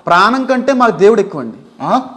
ప్రాణం కంటే మాకు దేవుడు ఎక్కువండి.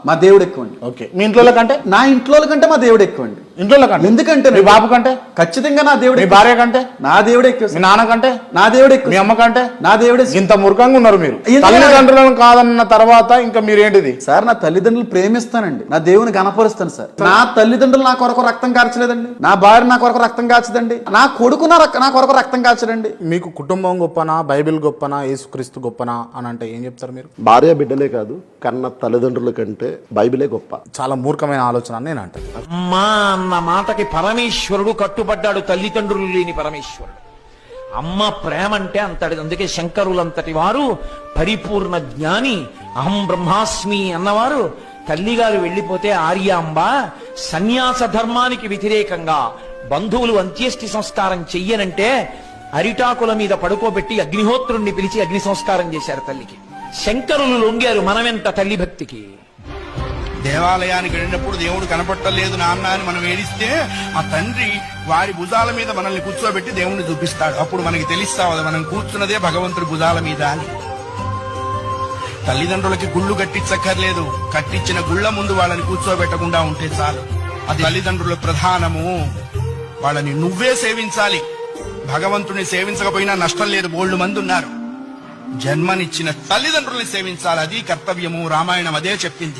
మా దేవుడు ఎక్కువండి. ఓకే, మీ ఇంట్లో కంటే? నా ఇంట్లో కంటే మా దేవుడు ఎక్కువండి. ఇంట్లో కంటే? ఎందుకంటే మీ బాబు కంటే? ఖచ్చితంగా నా దేవుడు. మీ భార్య కంటే? నా దేవుడు ఎక్కువ. మీ నాన్న కంటే? నా దేవుడు ఎక్కువ. మీ అమ్మ కంటే? నా దేవుడు. ఇంత మూర్ఖంగా ఉన్నారు మీరు. తల్లిదండ్రులను కాదన్న తర్వాత ఇంకా మీరేంటిది సార్? నా తల్లిదండ్రులు ప్రేమిస్తానండి, నా దేవుని గణపరుస్తాను సార్. నా తల్లిదండ్రులు నా కొరకు రక్తం కార్చలేదండి, నా భార్య నా కొరకు రక్తం కాచదండి, నా కొడుకు నా కొరకు రక్తం కాచడండి. మీకు కుటుంబం గొప్పనా, బైబిల్ గొప్పనా, యేసుక్రీస్తు గొప్పనా అని అంటే ఏం చెప్తారు మీరు? భార్య బిడ్డలే కాదు, కన్న తల్లిదండ్రుల కంటే బైబిలే గొప్ప. చాలా మూర్ఖమైన ఆలోచన అని నేను అంటాను. అమ్మా అన్న మాటకి పరమేశ్వరుడు కట్టుబడ్డాడు, తల్లిదండ్రులు లేని పరమేశ్వరుడు. అమ్మ ప్రేమ అంటే అంతటి. అందుకే శంకరులంతటి వారు పరిపూర్ణ జ్ఞాని, అహం బ్రహ్మాస్మి అన్నవారు తల్లిగారు వెళ్ళిపోతే ఆర్యాంబ సన్యాస ధర్మానికి వ్యతిరేకంగా బంధువులు అంత్యేష్టి సంస్కారం చెయ్యనంటే అరిటాకుల మీద పడుకోబెట్టి అగ్నిహోత్రుణ్ణి పిలిచి అగ్ని సంస్కారం చేశారు తల్లికి. శంకరులు లొంగారు. మనమెంత తల్లి భక్తికి. దేవాలయానికి వెళ్ళినప్పుడు దేవుడు కనపట్టలేదు నాన్న అని మనం ఏడిస్తే ఆ తండ్రి వారి భుజాల మీద మనల్ని కూర్చోబెట్టి దేవుణ్ణి చూపిస్తాడు. అప్పుడు మనకి తెలుస్తావు మనం కూర్చున్నదే భగవంతుడి భుజాల మీద అని. తల్లిదండ్రులకి గుళ్ళు కట్టించక్కర్లేదు, కట్టించిన గుళ్ళ ముందు వాళ్ళని కూర్చోబెట్టకుండా ఉంటే చాలు. అది తల్లిదండ్రుల ప్రధానము. వాళ్ళని నువ్వే సేవించాలి. భగవంతుని సేవించకపోయినా నష్టం లేదు, బోల్డు మంది ఉన్నారు. జన్మనిచ్చిన తల్లిదండ్రుల్ని సేవించాలి, అది కర్తవ్యము. రామాయణం అదే చెప్పింది.